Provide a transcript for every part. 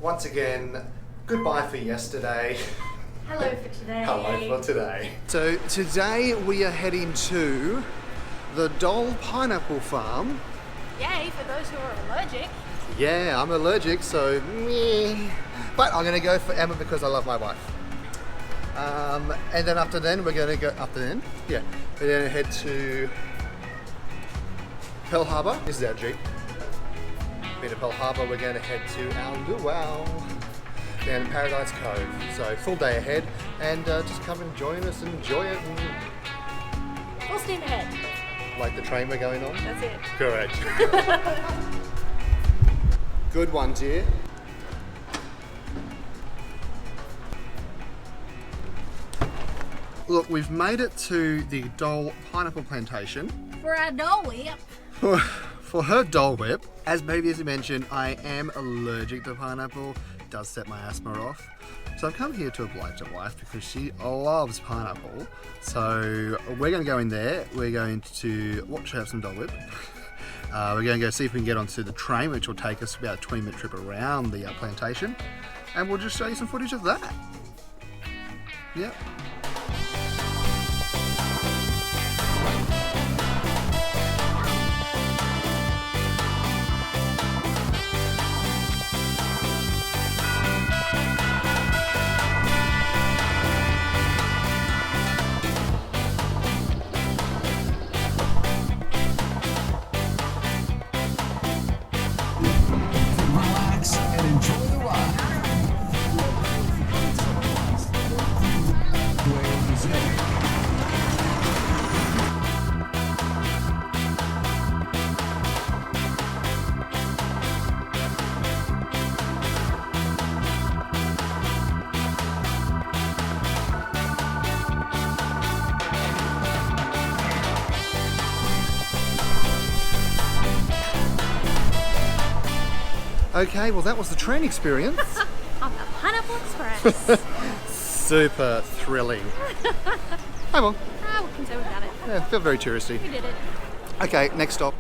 Once again, goodbye for yesterday. Hello for today. Hello for today. So today we are heading to the Dole pineapple farm. Yay, for those who are allergic. Yeah, I'm allergic, so meh. But I'm gonna go for Emma because I love my wife. And then after then, we're gonna go, we're gonna head to Pearl Harbour. This is our Jeep. Been to Pearl Harbour, we're gonna head to our luau down in Paradise Cove. So full day ahead, and just come and join us and enjoy it. And Full steam ahead. like the train we're going on? That's it. Correct. Good ones here. Look, we've made it to the Dole pineapple plantation. For our Dole whip. For her Dole whip. As previously mentioned, I am allergic to pineapple. It does set my asthma off. So I've come here to oblige my wife because she loves pineapple. So we're going to go in there. We're going to watch her have some Dole whip. We're going to go see if we can get onto the train, which will take us about a 20-minute trip around the plantation. And we'll just show you some footage of that. Yep. Relax and enjoy the ride. Where is it? Okay, well that was the train experience. On the Pineapple Express. Super thrilling. Oh well, We can say we've done it. yeah, felt very touristy. We did it. Okay, next stop.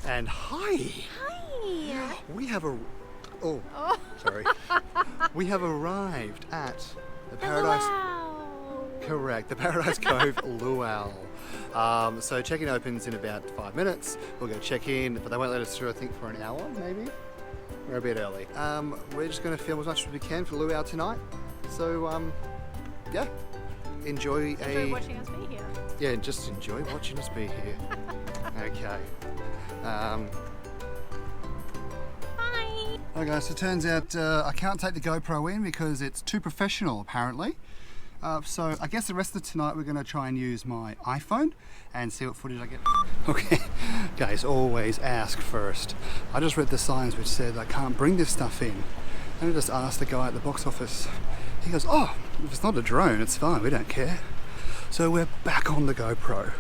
And hi! Hi. We have sorry. We have arrived at the Paradise. Wow. Correct, the Paradise Cove Luau. So check-in opens in about 5 minutes. We'll go check in, but they won't let us through, I think, for an hour, maybe? We're a bit early. We're just going to film as much as we can for Luau tonight. So, yeah, enjoy watching us be here. Yeah, just enjoy watching us be here. Okay. Bye. Alright guys, so it turns out I can't take the GoPro in because it's too professional apparently. So I guess the rest of tonight we're going to try and use my iPhone and see what footage I get. Okay, guys, always ask first. I just read the signs which said I can't bring this stuff in. And I just asked the guy at the box office. He goes, oh, if it's not a drone, it's fine, we don't care. So we're back on the GoPro.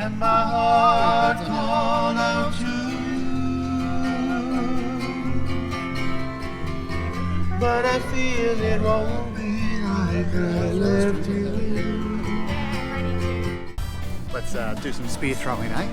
and my heart called out to you. But I feel it won't be like I left you. Let's do some spear throwing, eh?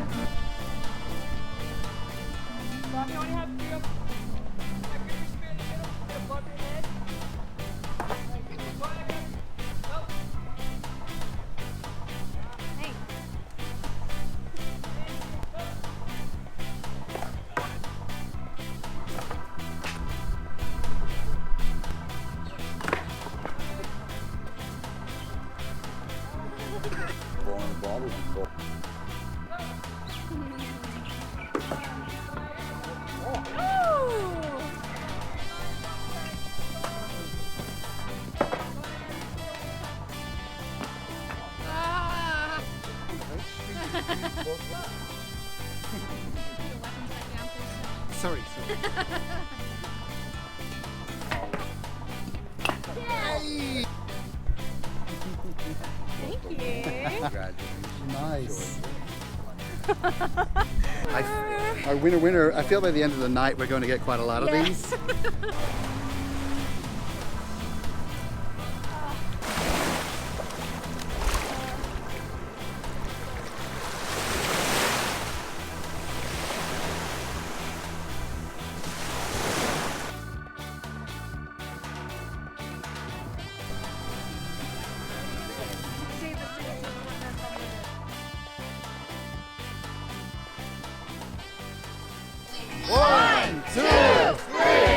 Sorry. Yay! Thank you. Nice. Winner. I feel by the end of the night we're going to get quite a lot of these. One, two, three.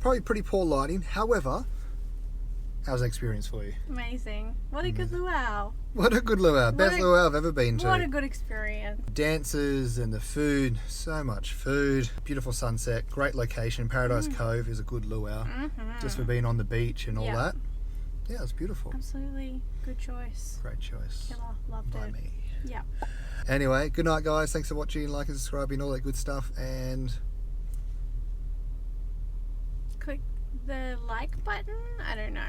Probably pretty poor lighting. However, how's the experience for you? Amazing. What a good luau. What a good luau. Best luau I've ever been to. What a good experience. Dances and the food, so much food. Beautiful sunset, great location. Paradise Cove is a good luau. Just for being on the beach and all that. Yeah, it's beautiful. Absolutely. Good choice. Great choice. Killer. Loved By it. me. Yeah. Anyway, good night guys. Thanks for watching, liking, subscribing, all that good stuff. And Click the like button. I don't know.